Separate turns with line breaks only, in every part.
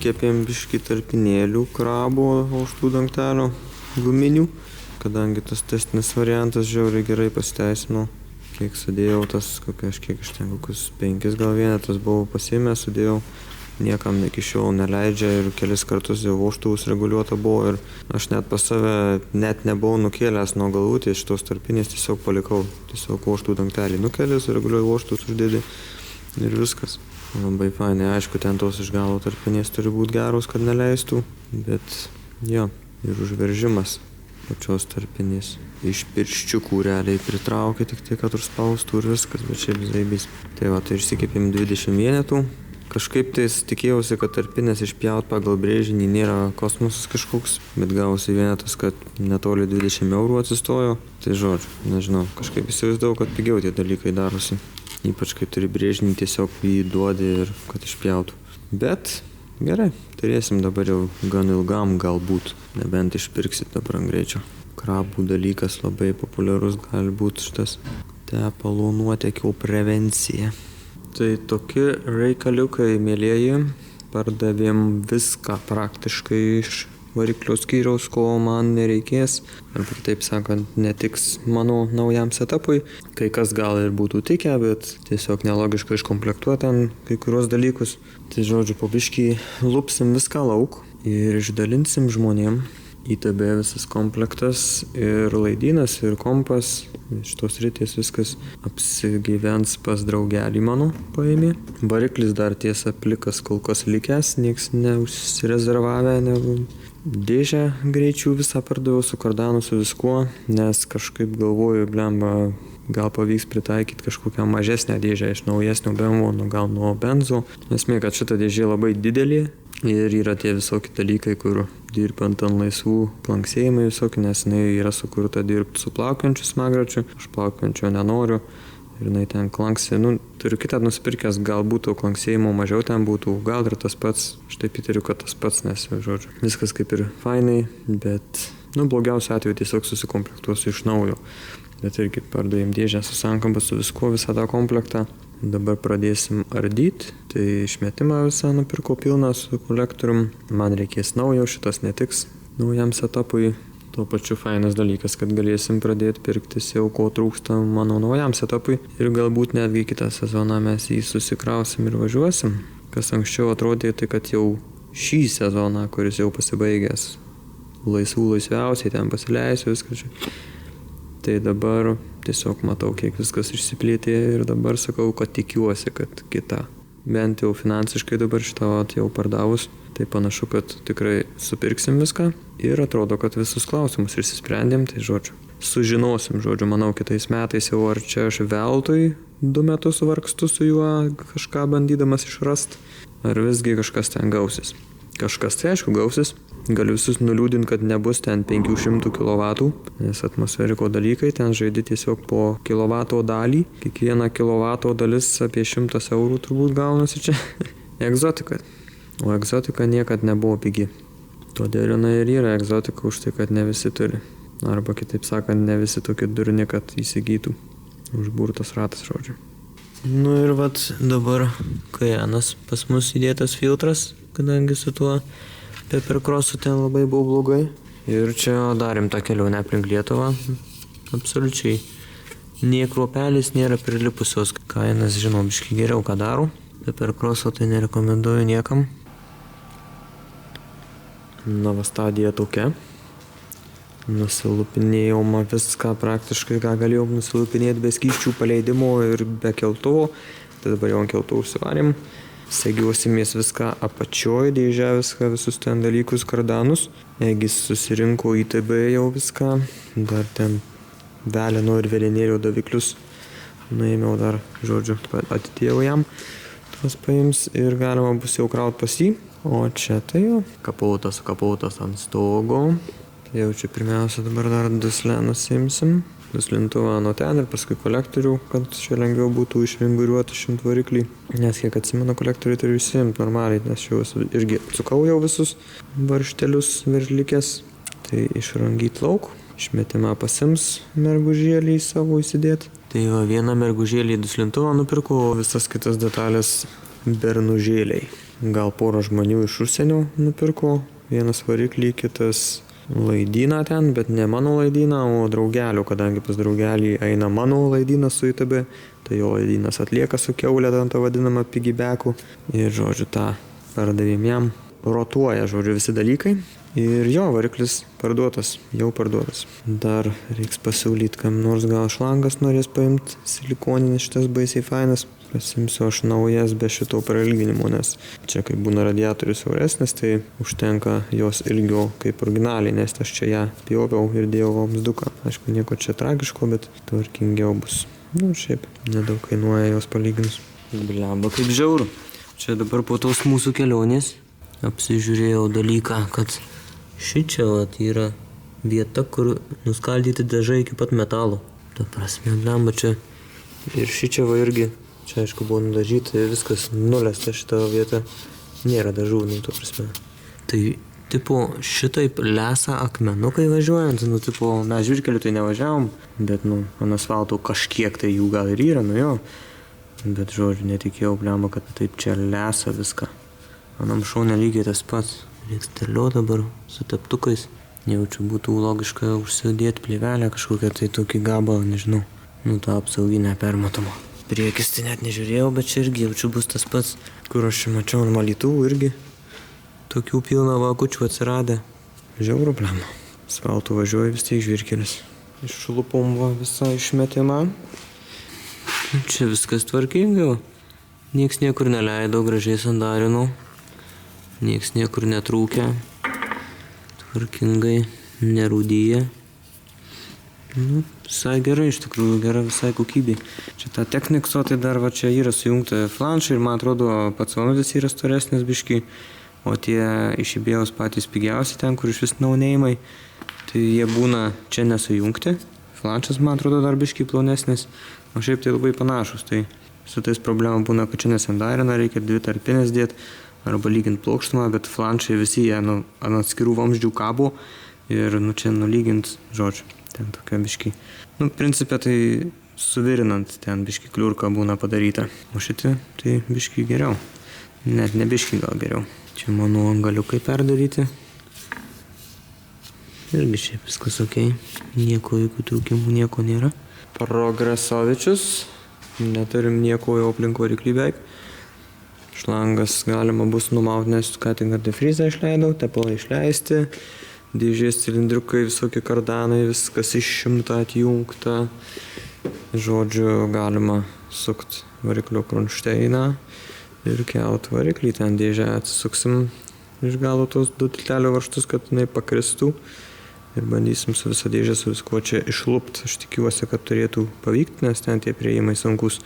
išsikepėm biškį tarpinėlių krabo ožkų dangtelio guminių, kadangi tas testinis variantas žiauriai gerai pasiteisino. Kiek sudėjau, kokius 5 gal vienetus buvau pasiėmęs, sudėjau. Niekam iki šiol neleidžia ir kelis kartus jau vožtuvus reguliuota buvo ir aš net pas save net nebuvau nukėlęs nuo galvutės šitos tarpinės, tiesiog palikau, tiesiog vožtuvų dangtelį nukėlė, sureguliuoju vožtuvus, uždėdė ir viskas. Labai fainai, aišku, ten tos iš galo tarpinės turi būti geros, kad neleistų, bet jo, ir užveržimas pačios tarpinės. Iš pirščiukų realiai pritraukia, tik tai, kad užspaustų ir viskas, bet šiaip zaibys. Tai va, tai išsikepėm 20 vienetų. Kažkaip tais tikėjausi, kad tarpinės išpjaut pagal brėžinį nėra kosmosas kažkoks, bet gavosi vienetas, kad netoli 20 eurų atsistojo. Tai žodžiu, nežinau, kažkaip įsivaizdavau, kad pigiau tie dalykai darosi. Ypač kai turi brėžinį, tiesiog jį duodi ir kad išpjautų. Bet gerai, turėsim dabar jau gan ilgam galbūt, nebent išpirksit dabar ant greičio. Krabų dalykas labai populiarus gali būti šitas tepalų nuotėkio prevencija. Tai tokie reikaliukai, mielieji, pardavėm viską praktiškai iš variklio skyriaus, ko man nereikės. Arba taip sakant, netiks mano naujam setupui. Kai kas gal ir būtų tikę, bet tiesiog nelogiška iškomplektuoti ten kai kurios dalykus. Tai žodžiu, po biškį lupsim viską lauk ir išdalinsim žmonėm. ITB visas komplektas ir laidynas ir kompas, šitos ryties viskas apsigyvens pas draugelį mano paėmė. Variklis dar tiesa plikas kol kas likęs, nieks neužsirezervavę, dėžę greičių visą pardaviau su kardanu, su viskuo, nes kažkaip galvoju, blemba, gal pavyks pritaikyti kažkokią mažesnę dėžę iš naujesnio BMW, gal nuo benzo. Esmė, kad šita dėžė labai didelė ir yra tie visokie dalykai, kur dirbant ant laisvų planksėjimai visokie, nes jinai yra sukurta dirbti su plaukiančiu smagračiu, aš plaukiančio nenoriu ir jinai ten klanksi, turiu kitą nusipirkęs, gal būtų klanksėjimo mažiau ten būtų, gal ir tas pats, aš taip įtariu, kad tas pats, nes, žodžiu, viskas kaip ir fainai, bet, blogiausiu atveju tiesiog susikomplektuosiu iš naujo. Bet irgi pardavėm dėžę su sankamba, su viskuo, visą tą komplektą. Dabar pradėsim ardyti, tai išmetimą visą nupirkau pilną su kolektorium. Man reikės naujo, šitas netiks naujam setupui. Tuo pačiu fainas dalykas, kad galėsim pradėti pirktis jau ko trūksta mano naujam setupui. Ir galbūt netgi kitą sezoną mes jį susikrausim ir važiuosim. Kas anksčiau atrodė, tai kad jau šį sezoną, kuris jau pasibaigęs, laisviausiai ten pasileisiu viską čia. Tai dabar tiesiog matau, kiek viskas išsiplėtė ir dabar sakau, kad tikiuosi, kad kita. Bent jau finansiškai dabar šitą jau pardavus, tai panašu, kad tikrai supirksim viską ir atrodo, kad visus klausimus išsisprendėm, tai žodžiu. Sužinosim, manau, kitais metais jau ar čia aš veltui 2 metus vargstu su juo kažką bandydamas išrast, ar visgi kažkas ten gausis. Kažkas tai aišku gausis. Galiu visus nuliūdinti, kad nebus ten 500 kW, nes atmosferiko dalykai, ten žaidi tiesiog po kilovato dalį. Kiekviena kilovato dalis apie 100 eurų turbūt gaunasi čia. Egzotika. O egzotika niekad nebuvo pigi. Todėl jinai ir yra egzotika už tai, kad ne visi turi. Arba kitaip sakant, ne visi tokie durni, kad įsigytų. Užburtas ratas, žodžiu. Ir dabar Kajanas pas mus įdėtas filtras, kadangi su tuo Peppercrossu ten labai buvo blogai. Ir čia darėm tą kelionę aplink Lietuvą. Absoliučiai. Nė kruopelis nėra prilipusios. Kajanas žino biškį geriau, ką daro. Peppercrossu tai nerekomenduoju niekam. Stadija tokia. Nusilupinėjom viską praktiškai, ką galėjom nusilupinėti be skysčių paleidimo ir be keltuvo. Tai dabar jau ant keltuvo užsivarėm. Segiuosimės viską apačioj, dėžę viską, visus ten dalykus, kardanus. Egis susirinko ITB jau viską. Dar ten velino ir velenėlio daviklius. Nuėmiau dar, atidėjau jam. Tuos paims ir galima bus jau kraut pas jį. O čia tai jau kapotas ant stogo. Jau čia pirmiausia dabar dar duslę nusimsim. Duslintuvą nuo ten ir paskui kolektorių, kad čia lengviau būtų išvinguriuoti 100 variklį. Nes kiek atsimenu, kolektoriai turiu įsiimti normaliai, nes jau irgi atsukau jau visus varštelius viršlikės. Tai išrangyt lauk, išmetimą pasims mergužėlį savo įsidėti. Tai vieną mergužėlį duslintuvą nupirkau, o visas kitas detalės bernužėliai. gal porą žmonių iš užsienio nupirko. Vienas variklį, kitas laidyną ten, bet ne mano laidyną, o draugelio, kadangi pas draugelį eina mano laidynas su ITB, tai jo laidynas atlieka su kiaulė, tą vadinamą pigibeku. Ir, žodžiu, tą pardavėm jam. Rotuoja, žodžiu, visi dalykai. Ir jo, variklis parduotas, jau parduotas. Dar reiks pasiūlyti, kam nors gal šlangas norės paimti, silikoninis šitas baisiai fainas. Pasimsiu aš naujas be šito prailginimo, nes čia kai būna radiatorius siauresnis, tai užtenka jos ilgio kaip originaliai, nes aš čia ją pjoviau ir dėjau vamsduką. Aišku, nieko čia tragiško, bet tvarkingiau bus. Nu, šiaip, nedaug kainuoja jos palyginus.
Blemba, kaip žiauru. Čia dabar po tos mūsų kelionės apsižiūrėjau dalyką, kad šičia yra vieta, kur nuskaldyti dažai iki pat metalo. Ta prasme, blemba, čia ir šičia irgi. Čia, aišku, buvo nudažyta ir viskas nulesta šita vieta. Nėra dažų, to prasme. Tai, tipo, šitaip lesa akmenukai važiuojant, tipo, mes žvyrkeliu tai nevažiavom, bet, ant asfalto kažkiek tai jų gal ir yra, jo. Bet, žodžiu, netikėjau, blemba, kad taip čia lesa viską. Anam šaunė lygiai tas pats. Reiks terliuot dabar su teptukais. Jaučiu, būtų logiška užsidėti plėvelę kažkokią tai tokį gabalą, nežinau. Tą apsauginę permatomą. Priekis tai net nežiūrėjau, bet čia irgi jaučiu bus tas pats, kur aš čia mačiau ant Malytuvų irgi. Tokių pilna vakučių atsiradę. Žiauru blemba. Asfaltu važiuoju vis tiek žvyrkelis. Išlupom visą išmetimą. Čia viskas tvarkingiau. Nieks niekur neleido, gražiai sandarinau. Nieks niekur netrūkė. Tvarkingai, nerūdyja. Visai gerai, iš tikrųjų, gera visai kokybė. Čia ta Technikso, tai dar čia yra sujungta flanšai ir man atrodo pats vanodis yra storesnis biškį, o tie iš Ibėjaus patys pigiausi ten, kur iš vis naunėjimai, tai jie būna čia nesujungti. Flanšas, man atrodo, dar biškį plonesnis, o šiaip tai labai panašus. Tai su tais problema būna, kad čia nesandarina, reikia 2 tarpinės dėti arba lygint plokštumą, bet flanšai visi jie ant atskirų vamzdžių kabo ir čia nulygint, žodžiu. Ten tokia biškį. Principė tai suvirinant ten biškį kliurka būna padaryta. O šitie tai biškį geriau. Net ne biškį gal geriau. Čia mano galiukai perdaryti. Irgi šiaip viskas okei. Nieko, jokių trūkimų, nieko nėra. Progresovičius. Neturim nieko jau aplink variklį beveik. Šlangas galima bus numauti, nes ką tik antifrizą išleidau, tepalą išleisti. Dėžės cilindriukai, visokie kardanai, viskas išimta, atjungta. Žodžiu, galima sukt variklio kronšteiną ir kelt variklį. Ten dėžę atsisuksim iš galo tos 2 tiltelio varžtus, kad jinai pakristų. Ir bandysim su visą dėžę su viskuo čia išlupt. Aš tikiuosi, kad turėtų pavykti, nes ten tie priėjimai sunkus.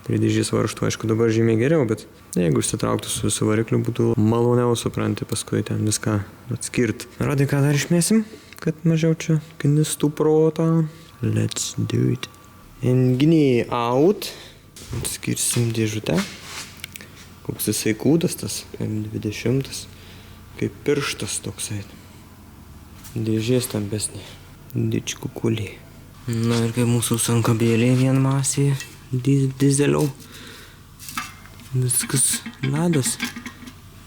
Prie dėžės varžtų, aišku, dabar žymiai geriau, bet jeigu išsitrauktų su visu varikliu, būtų maloniau supranti paskui ten viską atskirti. Rodai, ką dar išmėsim, kad mažiau čia knistų protą. Let's do it. Enginiai out. Atskirsim dėžutę. Koks jisai kūdas tas, 20. Kaip pirštas toksai. Dėžės stambesnė. Dičkukulė. Na ir kaip mūsų sankabėlė vienmasė. Dizelio. Viskas ledas.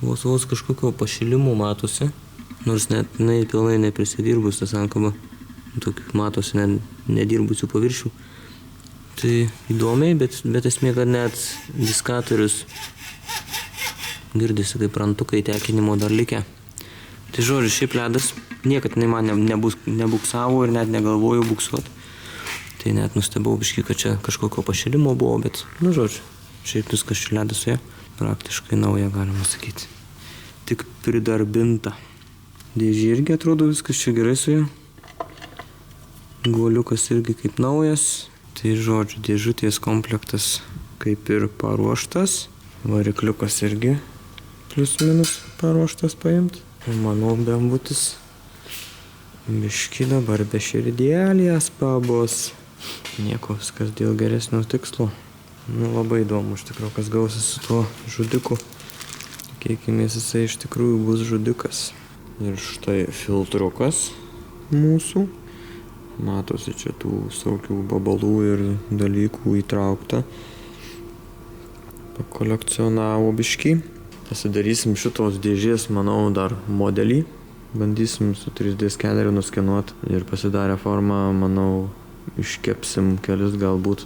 Vos kažkokio pašilimo matosi. Nors net pilnai neprisidirbus tas ankaba. Tokių matosi nedirbusių paviršių. Tai įdomiai, bet esmė, kad net diskatorius girdisi kaip rantukai tekinimo dar likę. Tai žodžiu, šiaip ledas. Niekad man nebuksavo ir net negalvojau buksuoti. Tai net nustebau biškį, kad čia kažkokio pašilimo buvo, bet, žodžiu, šiaip viskas čia ledas su ja. Praktiškai nauja, galima sakyti. Tik pridarbinta. Dėžė irgi atrodo viskas čia gerai su ja. Guoliukas irgi kaip naujas. Tai, žodžiu, dėžutės komplektas kaip ir paruoštas. Varikliukas irgi plius minus paruoštas paimt. Mano bembutis. Biškį dabar be širdelės pabos. Nieko, viskas dėl geresnio tikslo. Labai įdomu, iš tikrųjų, kas gausis su tuo žudiku. Tikėkimės, jisai iš tikrųjų bus žudikas. Ir štai filtrukas mūsų. Matosi čia tų visokių babalų ir dalykų įtraukta. Pakolekcionavo biškį.
Pasidarysim šitos dėžės, manau, dar modelį. Bandysim su 3D skeneriu nuskenuoti ir pasidarę formą, manau, iškepsim kelis galbūt.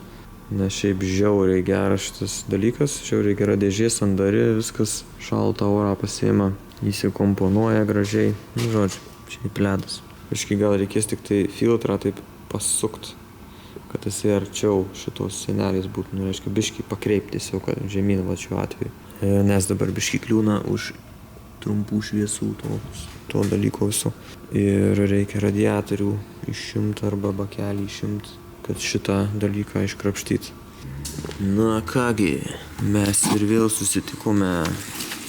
Nes šiaip žiauriai geras šitas dalykas, žiauriai gera dėžė, sandari, viskas šaltą orą pasiima, įsikomponuoja gražiai. Nu, žodžiu, šiaip ledas. Biškį gal reikės tik tai filtrą taip pasukt, kad jisai arčiau šitos sienelės būtų. Nu, reiškia, biškį pakreipti tiesiog žemyn, va šiuo atveju. Nes dabar biškį kliūna už trumpų šviesų to dalyko viso. Ir reikia radiatorių išimti arba bakelį išimti, kad šitą dalyką iškrapštyti. Na kągi, mes ir vėl susitikome.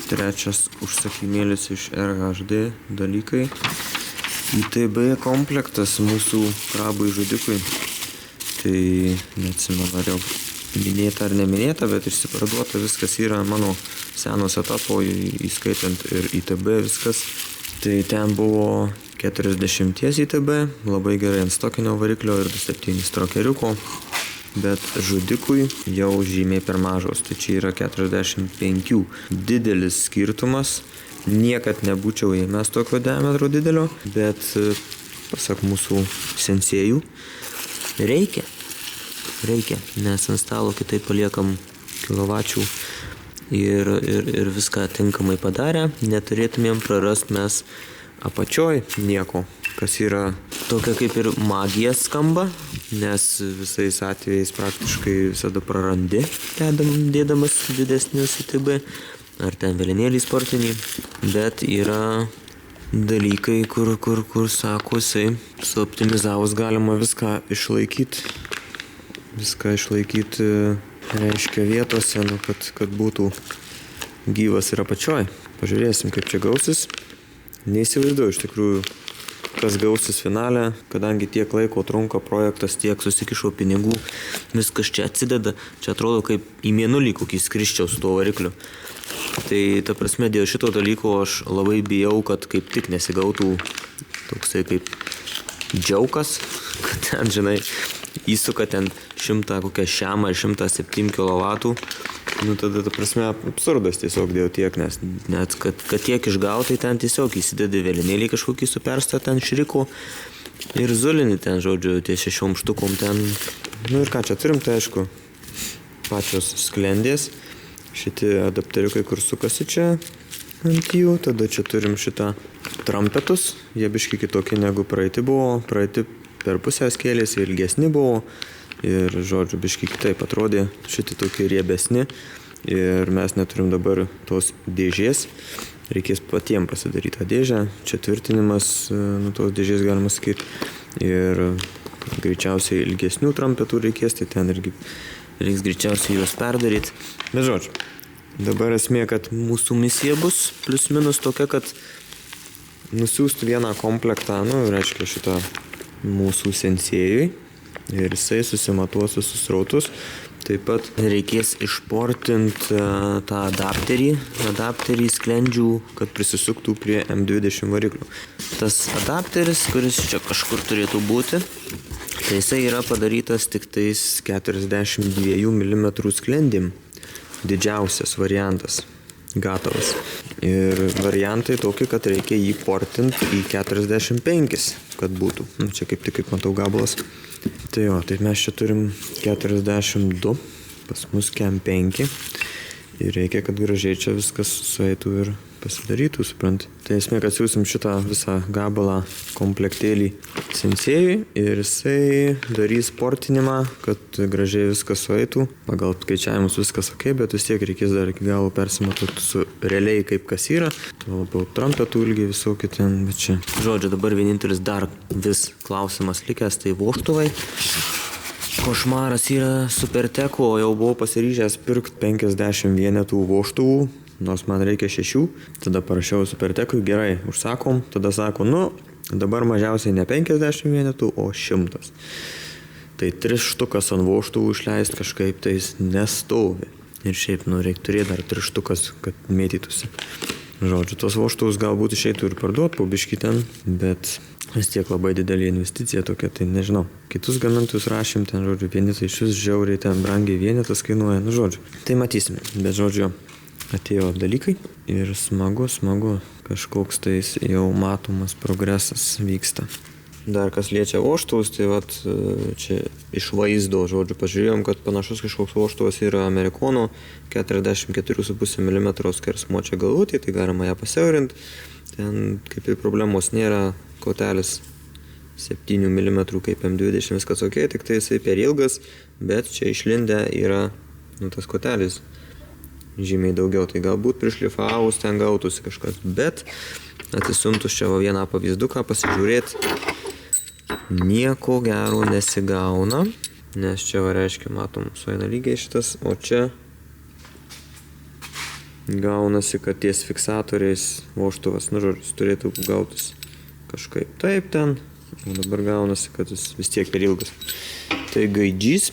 Trečias užsakymėlis iš RHD dalykai. ITB komplektas mūsų krabui žudikui. Tai neatsimenu, ar jau minėta ar neminėta, bet išsiparduota viskas yra mano seno setapo, įskaitant ir ITB viskas. Tai ten buvo 40 ITB, labai gerai ant stokinio variklio ir 7 strokeriuko, bet žudikui jau žymiai per mažos, tai čia yra 45. Didelis skirtumas, niekad nebūčiau ėmęs tokio diametro didelio, bet pasak mūsų sensėjų, reikia, nes ant stalo kitaip paliekam kilovačių ir viską tinkamai padarę, neturėtumėm prarast mes apačioj nieko, kas yra tokia kaip ir magija skamba, nes visais atvejais praktiškai visada prarandi, dėdamas didesnius ITB, ar ten velinėlį sportinį, bet yra dalykai, kur sako, jisai suoptimizavus galima viską išlaikyti, reiškia vietose, nu, kad būtų gyvas ir apačioj. Pažiūrėsim, kaip čia gausis. Neįsivaizduoju iš tikrųjų, kas gausis finale, kadangi tiek laiko trunka projektas, tiek susikišau pinigų, viskas čia atsideda, čia atrodo kaip į mėnulį kokį skrisčiau su tuo varikliu. Tai ta prasme, dėl šito dalyko aš labai bijau, kad kaip tik nesigautų toksai kaip džiaukas, kad ten, žinai, įsuka ten 100 kokią šiamą ir 107 kW. Nu tada, ta prasme, absurdas tiesiog dėl tiek, nes net kad tiek išgautai ten tiesiog įsidedi velinėlį kažkokį superstą ten šriko ir zulinį ten, žodžiu, ties 6 štukom ten. Nu ir ką čia turim, tai aišku, pačios sklendės, šitie adapteriukai, kur sukasi čia ant jų, tada čia turim šitą trampetus, jie biški kitokie negu praeiti buvo, praeiti per pusę skėlės ilgesni buvo. Ir, žodžiu, biški kitaip atrodė, šitie tokie riebesni ir mes neturim dabar tos dėžės, reikės patiem pasidaryti tą dėžę, čia tvirtinimas nu, tos dėžės galima sakyti ir greičiausiai ilgesnių trampetų reikės, tai ten irgi reiks greičiausiai juos perdaryti. Bet, žodžiu, dabar esmė, kad mūsų misija bus plius minus tokia, kad nusiųsti vieną komplektą, nu, reiškia šitą mūsų sensėjui. Ir jisai susimatuos visus srautus. Taip pat reikės išportinti tą adapterį sklendžių, kad prisisuktų prie M20 variklių. Tas adapteris, kuris čia kažkur turėtų būti, tai jisai yra padarytas tik tais 42 mm sklendim. Didžiausias variantas. Gatavas. Ir variantai tokie, kad reikia jį portinti į 45, kad būtų. Čia kaip tik, kaip matau, gabalas. Tai jo, tai mes čia turim 42, pas mus kem 5 ir reikia, kad gražiai čia viskas sueitų ir pasidarytų, suprant. Tai esmė, kad siūsim šitą visą gabalą komplektėlį sensėjui ir jisai darys portinimą, kad gražiai viskas sueitų. Pagal skaičiavimus viskas ok, bet vis tiek reikės dar iki galo persimatuoti su realiai kaip kas yra. Tuo labiau trampetų ilgiai visokie ten, bet čia. Žodžiu, dabar vienintelis dar vis klausimas likęs, tai vožtuvai. Košmaras yra Superteko, jau buvau pasiryžęs pirkti 50 vienetų vožtuvų, nors man reikia 6, tada parašiau Supertekui, gerai, užsakom, tada sako, nu, dabar mažiausiai ne 50 vienetų, o 100. Tai 3 štukas ant vožtuvų išleisti kažkaip tais nestovi. Ir šiaip, nu, reikia turėti dar 3 štukas, kad mėtytųsi. Žodžiu, tos vožtuvus galbūt išeitų ir parduoti po biškį ten, bet vis tiek labai didelė investicija tokia, tai nežinau. Kitus gamintojus rašym ten, žodžiu, vieni tai iš vis žiauriai ten brangiai vienetas kainuoja, nu, žodžiu. Tai matysime, bet, žodžiu, atėjo dalykai ir smagu, kažkoks tais jau matomas progresas vyksta. Dar kas liečia vožtuvus, tai vat čia iš vaizdo, žodžiu, pažiūrėjom, kad panašus kažkoks vožtuvas yra Amerikono 44,5 mm skersmuo čia galvutė, tai galima ją pasiaurinti. Ten kaip ir problemos nėra, kotelis 7 mm kaip M20, viskas ok, tik tai jisai per ilgas, bet čia išlindę yra tas kotelis žymiai daugiau, tai galbūt prišlifavus ten gautųsi kažkas, bet atsisiuntus čia vieną pavyzduką pasižiūrėti, nieko gero nesigauna, nes čia reiškia, matom, sueina lygiai šitas, o čia gaunasi, kad ties fiksatoriais vožtuvas, žodžiu, turėtų gautis kažkaip taip ten, o dabar gaunasi, kad jis vis tiek per ilgas. Tai gaidžys,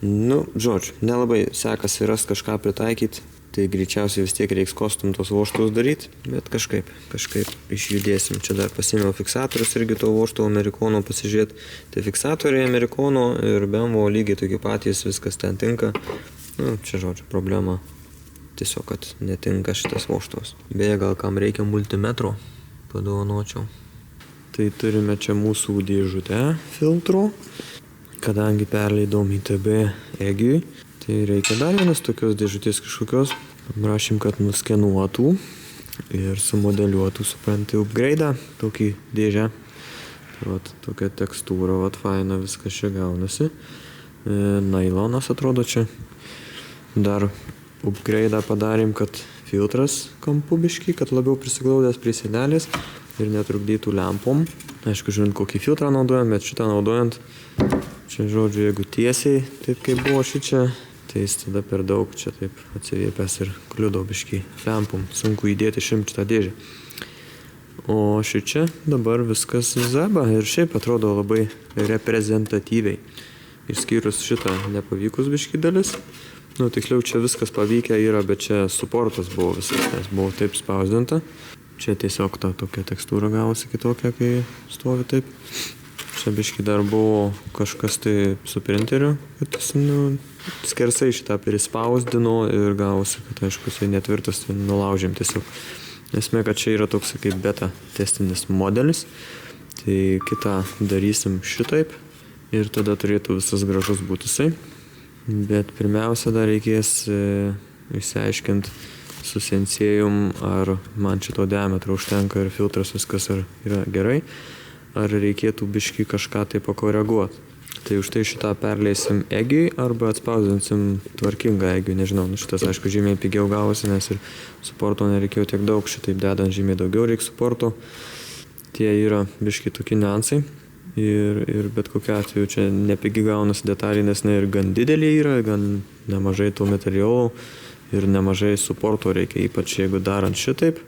žodžiu, nelabai sekasi rasti kažką pritaikyti, tai greičiausiai vis tiek reiks kostum tos vožtuvus daryti, bet kažkaip išjudėsim. Čia dar pasiėmiau fiksatorius irgi to vožtuvo Amerikono pasižiūrėti. Tai fiksatoriai Amerikono ir BMW lygiai tokie patys, viskas ten tinka. Čia, žodžiu, problema tiesiog, kad netinka šitas vožtuvas. Beje, gal kam reikia multimetro, padovanočiau. Tai turime čia mūsų dėžutę filtrų. Kadangi perleidom į TB Egijui, tai reikia dar vienas tokios dėžutės kažkokios. Prašym, kad nuskenuotų ir sumodeliuotų, supranti, upgrade'ą, tokį dėžę. Vat tokia tekstūra, vat faina, viskas čia gaunasi. Nailonas atrodo čia. Dar upgrade'ą padarėm, kad filtras kampu biškį, kad labiau prisiglaudęs prie sienelės ir netrukdytų lempom. Aišku, žiūrint, kokį filtrą naudojam, bet šitą naudojant, čia, žodžiu, jeigu tiesiai, taip kaip buvo šičia, tai jis tada per daug čia taip atsiviepęs ir kliudo biškį lempom. Sunku įdėti šitą dėžę. O šičia dabar viskas zeba ir šiaip atrodo labai reprezentatyviai. Išskyrus šitą nepavykus biškį dalis. Tiksliau, čia viskas pavykę yra, bet čia suportas buvo visas, nes buvo taip spausdinta. Čia tiesiog ta tokia tekstūra gavosi kitokia, kai stovi taip. Čia biškį dar buvo kažkas tai su printeriu, kad jis skersai šitą prispausdino ir gavosi, kad aišku, jisai netvirtas, tai nulaužėm tiesiog. Esmė, kad čia yra toks kaip beta testinis modelis, tai kitą darysim šitaip ir tada turėtų visas gražus būti jisai. Bet pirmiausia, dar reikės išsiaiškinti su sensėjum, ar man šito diametro užtenka ir filtras viskas yra gerai, ar reikėtų biškį kažką tai pakoreguoti. Tai už tai šitą perleisim Egijui arba atspausdinsim tvarkingą Egijui, nežinau, šitas aišku žymiai pigiau gavosi, nes ir suporto nereikėjo tiek daug, šitaip dedant žymiai daugiau reikia suporto. Tie yra biškį tokie niuansai. Ir bet kokiu atveju čia nepigi gaunasi detaliai, nes ir gan didelė yra, gan nemažai to materialų ir nemažai suporto reikia, ypač jeigu darant šitaip,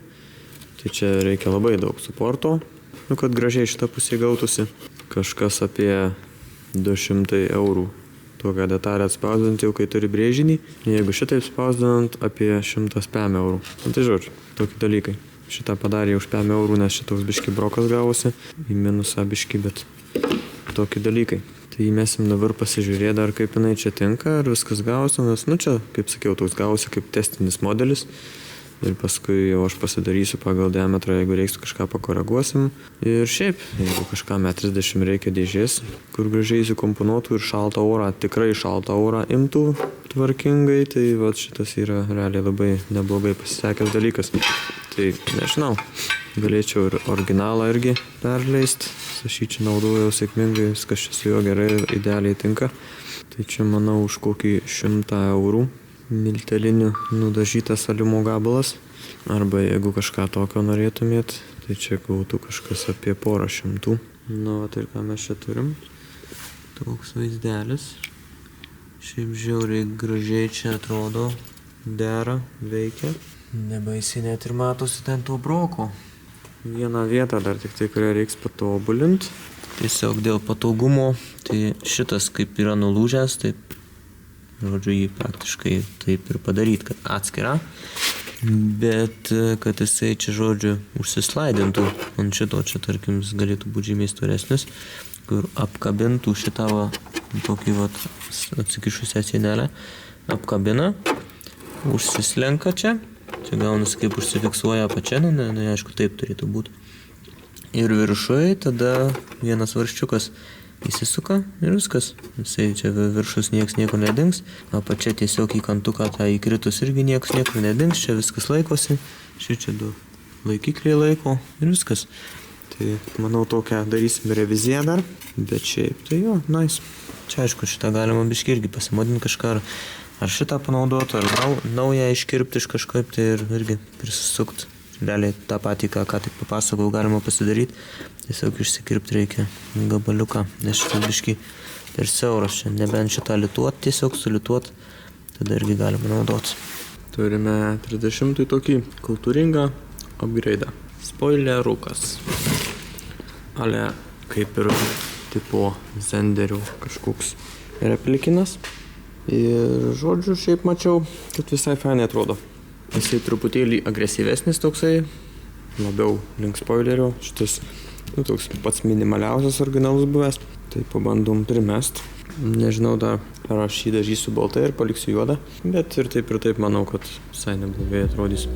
tai čia reikia labai daug suporto, kad gražiai šitą pusę gautųsi. Kažkas apie 200 eurų tokią detalę atspausdinti, jau kai turi brėžinį, jeigu šitaip spausdinant apie 100 PM eurų. Tai žodžiu, tokie dalykai. Šitą padarė už 5 eurų, nes šitoks biški brokas gavosi, į minusą biški, bet tokie dalykai. Tai įmesim dabar pasižiūrėti dar, kaip jinai čia tinka, ar viskas gavosi, nes, čia, kaip sakiau, toks gavosi kaip testinis modelis. Ir paskui jau aš pasidarysiu pagal diametrą, jeigu reiks kažką pakoreguosim. Ir šiaip, jeigu kažką 1,30 m reikia dėžės, kur gražiai įsikomponuotų ir šaltą orą, tikrai šaltą orą imtų tvarkingai, tai šitas yra realiai labai neblogai pasisekęs dalykas. Tai nežinau, galėčiau ir originalą irgi perleisti. Aš jį čia naudojau sėkmingai, viskas čia su juo gerai ir idealiai tinka. Tai čia manau už kokį 100 eurų miltelinių nudažytas alimo gabalas. Arba jeigu kažką tokio norėtumėt, tai čia gautų kažkas apie 100. Tai ką mes čia turim. Toks vaizdelis. Šiaip žiauriai gražiai čia atrodo, dera, veikia. Nebaisiai net ir matosi ten to broko. Vieną vietą dar tik tai, kurią reiks patobulinti. Tiesiog dėl patogumo, tai šitas kaip yra nulūžęs, taip, žodžiu, jį praktiškai taip ir padaryti, kad atskira. Bet kad jisai čia, žodžiu, užsislaidintų ant šito, čia tarkim, jis galėtų būti žymiai storesnis, kur apkabintų šitą tokį atsikišusią sienelę, apkabina
užsislenka čia. Čia gaunasi kaip užsifiksuoja apačia, aišku, taip turėtų būti. Ir viršui tada vienas varžčiukas įsisuka ir viskas. Jisai čia viršus nieko nedings. Apačia tiesiog į kantuką tą įkritus irgi niekur nedings. Čia viskas laikosi. Čia 2 laikikliai laiko ir viskas. Tai manau tokią darysim reviziją dar. Bet šiaip tai jo, nice. Čia aišku, šitą galima biškį irgi pasimodinti kažką. Ar šitą panaudoti, ar naują iškirpti iš kažkaip tai ir irgi prisisukti. Realiai tą patį, ką tik papasakau, galima pasidaryti. Tiesiog išsikirpti reikia gabaliuką, nes šitas biškį per siauras čia. Nebent šitą lituot, tiesiog sulituot, tada irgi galima naudoti.
Turime 30 tokį kultūringą upgrade'ą. Spoilerukas. Ale kaip ir tipo zenderių kažkoks replikinas. Ir žodžiu, šiaip mačiau, kad visai fainai atrodo. Jisai truputėlį agresyvesnis toksai, labiau link spoilerio. Šitas toks pats minimaliausias originalus buvęs. Tai pabandom primest. Nežinau dar, ar aš jį dažysiu baltai ir paliksiu juodą. Bet ir taip manau, kad visai neblogai atrodys.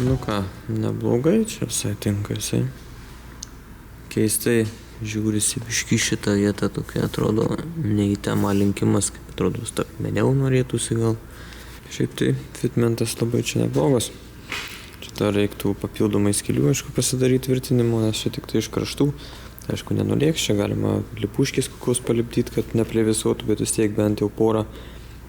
Nu ką, neblogai, čia visai tinka jisai. Keistai žiūrisi biškį šitą vietą, tokia atrodo ne į temą linkimas, kaip atrodo stakmeniau norėtųsi gal. Šiaip tai fitmentas labai čia neblogas. Čia dar reiktų papildomai skylių, aišku, pasidaryti tvirtinimo, nes čia tik tai iš kraštų. Aišku, nenulėks, čia galima lipuškės kokios palipdyti, kad neplevėsuotų, bet vis tiek bent jau porą,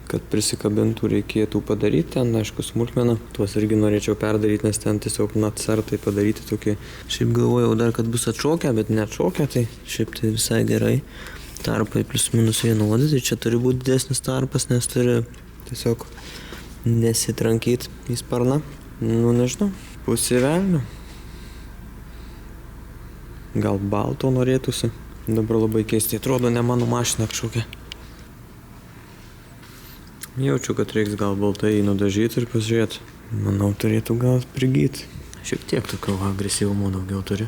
kad prisikabintų, reikėtų padaryti ten, aišku, smulkmeną. Tuos irgi norėčiau perdaryti, nes ten tiesiog natsartai padaryti tokie. Šiaip galvojau dar, kad bus atšokę, bet neatšokę, tai šiaip tai visai gerai. Tarpai plius minus vienodi, tai čia turi būti didesnis tarpas, nes turi tiesiog nesitrankyti į sparną. Nu, nežinau, pusė velnio. Gal balto norėtųsi. Dabar labai keistai atrodo, ne mano mašina kažkokia. Jaučiu, kad reiks gal baltai nudažyti ir pasižiūrėti. Manau, turėtų gal prigyti. Šiek tiek tokio agresyvumo daugiau turi.